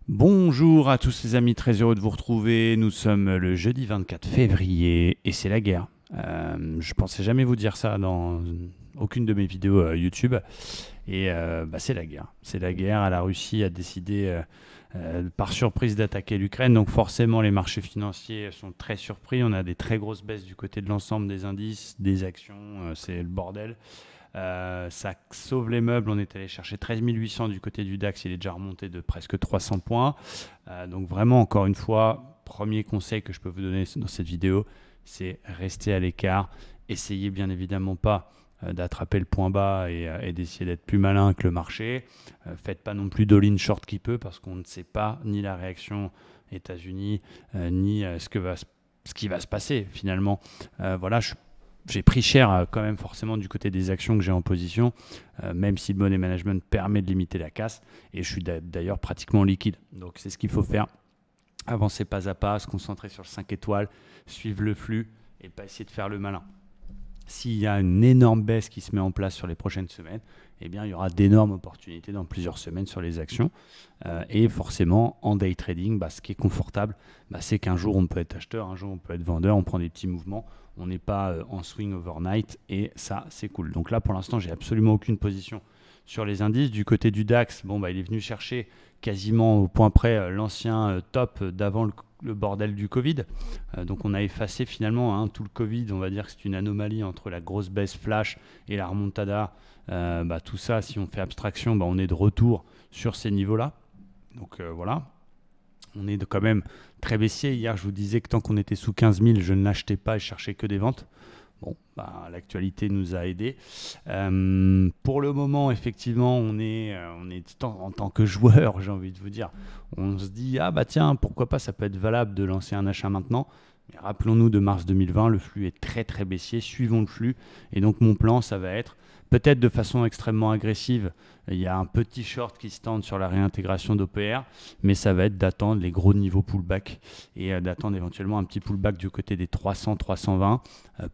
Bonjour à tous les amis, très heureux de vous retrouver. Nous sommes le jeudi 24 février et c'est la guerre. Je pensais jamais vous dire ça dans aucune de mes vidéos YouTube. Et c'est la guerre. C'est la guerre. La Russie a décidé par surprise d'attaquer l'Ukraine. Donc forcément les marchés financiers sont très surpris. On a des très grosses baisses du côté de l'ensemble des indices, des actions. C'est le bordel. Ça sauve les meubles, on est allé chercher 13 800 du côté du DAX, il est déjà remonté de presque 300 points. Donc vraiment, encore une fois, premier conseil que je peux vous donner dans cette vidéo, c'est rester à l'écart. Essayez bien évidemment pas d'attraper le point bas et d'essayer d'être plus malin que le marché. Faites pas non plus d'all-in short qui peut, parce qu'on ne sait pas ni la réaction États-Unis, ni ce qui va se passer finalement. Voilà, j'ai pris cher quand même forcément du côté des actions que j'ai en position, même si le money management permet de limiter la casse. Et je suis d'ailleurs pratiquement liquide. Donc c'est ce qu'il faut faire. Avancer pas à pas, se concentrer sur le 5 étoiles, suivre le flux et pas essayer de faire le malin. S'il y a une énorme baisse qui se met en place sur les prochaines semaines, eh bien, il y aura d'énormes opportunités dans plusieurs semaines sur les actions. Et forcément, en day trading, ce qui est confortable, c'est qu'un jour on peut être acheteur, un jour on peut être vendeur, on prend des petits mouvements, on n'est pas en swing overnight et ça, c'est cool. Donc là, pour l'instant, j'ai absolument aucune position sur les indices. Du côté du DAX, il est venu chercher quasiment au point près l'ancien top d'avant le bordel du Covid. Donc on a effacé finalement tout le Covid. On va dire que c'est une anomalie entre la grosse baisse flash et la remontada. Tout ça, si on fait abstraction, on est de retour sur ces niveaux-là. Donc voilà. On est quand même très baissier. Hier, je vous disais que tant qu'on était sous 15 000, je ne l'achetais pas et je cherchais que des ventes. Bon, l'actualité nous a aidés. Pour le moment, effectivement, on est en tant que joueur, j'ai envie de vous dire, on se dit, tiens, pourquoi pas, ça peut être valable de lancer un achat maintenant. Mais rappelons-nous de mars 2020, le flux est très très baissier, suivons le flux. Et donc mon plan, ça va être, peut-être de façon extrêmement agressive, il y a un petit short qui se tente sur la réintégration d'OPR, mais ça va être d'attendre les gros niveaux pullback et d'attendre éventuellement un petit pullback du côté des 300-320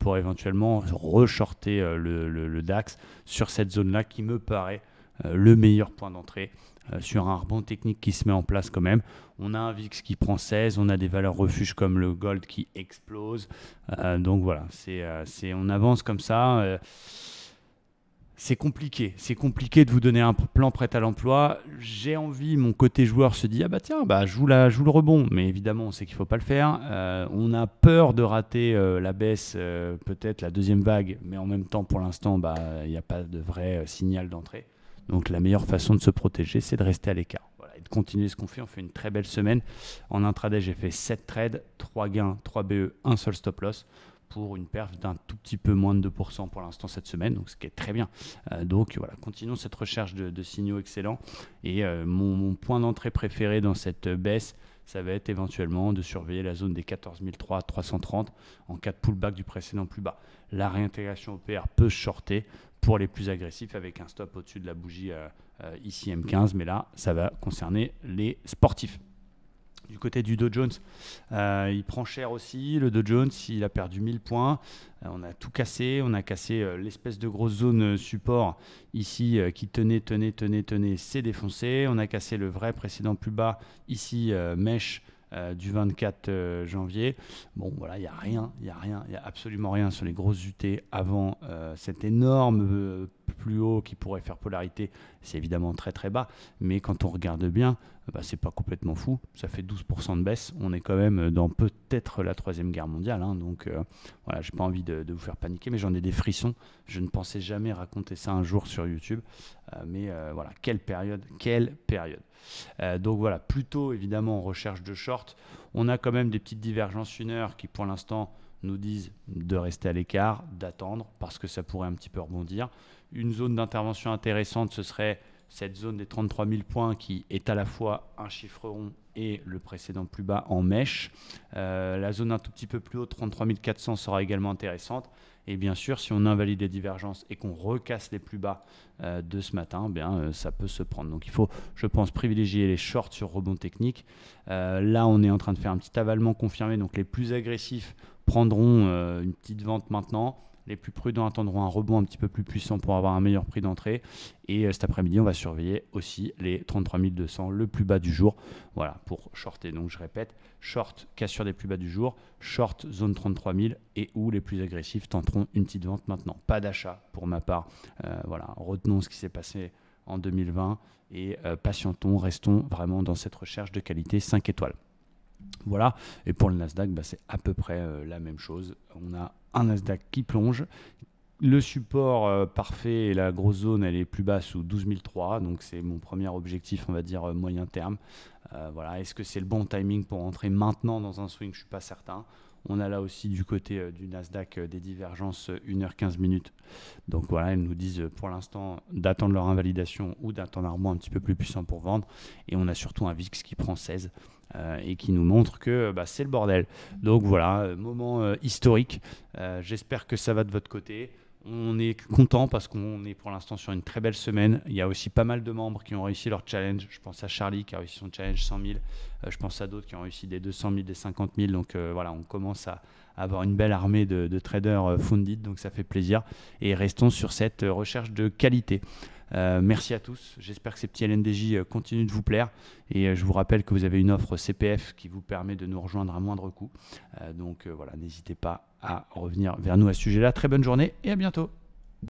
pour éventuellement re-shorter le DAX sur cette zone-là qui me paraît le meilleur point d'entrée sur un rebond technique qui se met en place quand même. On a un VIX qui prend 16, on a des valeurs refuges comme le gold qui explose. Donc voilà, on avance comme ça. C'est compliqué de vous donner un plan prêt à l'emploi. J'ai envie, mon côté joueur se dit tiens, joue le rebond, mais évidemment on sait qu'il ne faut pas le faire. On a peur de rater la baisse, peut-être la deuxième vague, mais en même temps pour l'instant il n'y a pas de vrai signal d'entrée. Donc la meilleure façon de se protéger, c'est de rester à l'écart. Voilà, et de continuer ce qu'on fait. On fait une très belle semaine. En intraday, j'ai fait 7 trades, 3 gains, 3 BE, un seul stop loss pour une perf d'un tout petit peu moins de 2% pour l'instant cette semaine, donc ce qui est très bien. Donc voilà, continuons cette recherche de signaux excellents. Et mon point d'entrée préféré dans cette baisse, ça va être éventuellement de surveiller la zone des 14 330 en cas de pullback du précédent plus bas. La réintégration OPR peut shorter pour les plus agressifs avec un stop au-dessus de la bougie ici M15, mais là, ça va concerner les sportifs. Du côté du Dow Jones, il prend cher aussi. Le Dow Jones, il a perdu 1000 points. On a tout cassé. On a cassé l'espèce de grosse zone support ici qui tenait. C'est défoncé. On a cassé le vrai précédent plus bas ici, mèche du 24 janvier. Bon, voilà, il n'y a absolument rien sur les grosses UT avant cet énorme plus haut qui pourrait faire polarité. C'est évidemment très très bas, mais quand on regarde bien, c'est pas complètement fou. Ça fait 12% de baisse. On est quand même dans peut-être la troisième guerre mondiale. Donc voilà, j'ai pas envie de vous faire paniquer, mais j'en ai des frissons. Je ne pensais jamais raconter ça un jour sur YouTube. Mais voilà, quelle période. Donc voilà, plutôt évidemment en recherche de short. On a quand même des petites divergences 1 heure qui pour l'instant nous disent de rester à l'écart, d'attendre parce que ça pourrait un petit peu rebondir. Une zone d'intervention intéressante, ce serait cette zone des 33 000 points qui est à la fois un chiffre rond et le précédent plus bas en mèche. La zone un tout petit peu plus haut, 33 400, sera également intéressante. Et bien sûr, si on invalide les divergences et qu'on recasse les plus bas de ce matin, ça peut se prendre. Donc il faut, je pense, privilégier les shorts sur rebond technique. Là, on est en train de faire un petit avalement confirmé. Donc les plus agressifs prendront une petite vente maintenant. Les plus prudents attendront un rebond un petit peu plus puissant pour avoir un meilleur prix d'entrée. Et cet après-midi, on va surveiller aussi les 33 200, le plus bas du jour. Voilà, pour shorter. Donc je répète, short, cassure des plus bas du jour, short, zone 33 000 et où les plus agressifs tenteront une petite vente maintenant. Pas d'achat pour ma part. Voilà, retenons ce qui s'est passé en 2020 et patientons, restons vraiment dans cette recherche de qualité 5 étoiles. Voilà, et pour le Nasdaq, c'est à peu près la même chose. On a un Nasdaq qui plonge. Le support parfait et la grosse zone, elle est plus basse sous 12 003, donc c'est mon premier objectif, on va dire moyen terme. Voilà. Est-ce que c'est le bon timing pour entrer maintenant dans un swing? Je ne suis pas certain. On a là aussi du côté du Nasdaq des divergences 1h15 minutes. Donc voilà, ils nous disent pour l'instant d'attendre leur invalidation ou d'attendre un rebond un petit peu plus puissant pour vendre. Et on a surtout un VIX qui prend 16 et qui nous montre que c'est le bordel. Donc voilà, moment historique. J'espère que ça va de votre côté. On est content parce qu'on est pour l'instant sur une très belle semaine. Il y a aussi pas mal de membres qui ont réussi leur challenge. Je pense à Charlie qui a réussi son challenge 100 000. Je pense à d'autres qui ont réussi des 200 000, des 50 000. Donc voilà, on commence à avoir une belle armée de traders funded. Donc ça fait plaisir. Et restons sur cette recherche de qualité. Merci à tous. J'espère que ces petits LNDJ continuent de vous plaire. Et je vous rappelle que vous avez une offre CPF qui vous permet de nous rejoindre à moindre coût. Donc voilà, n'hésitez pas à revenir vers nous à ce sujet-là. Très bonne journée et à bientôt.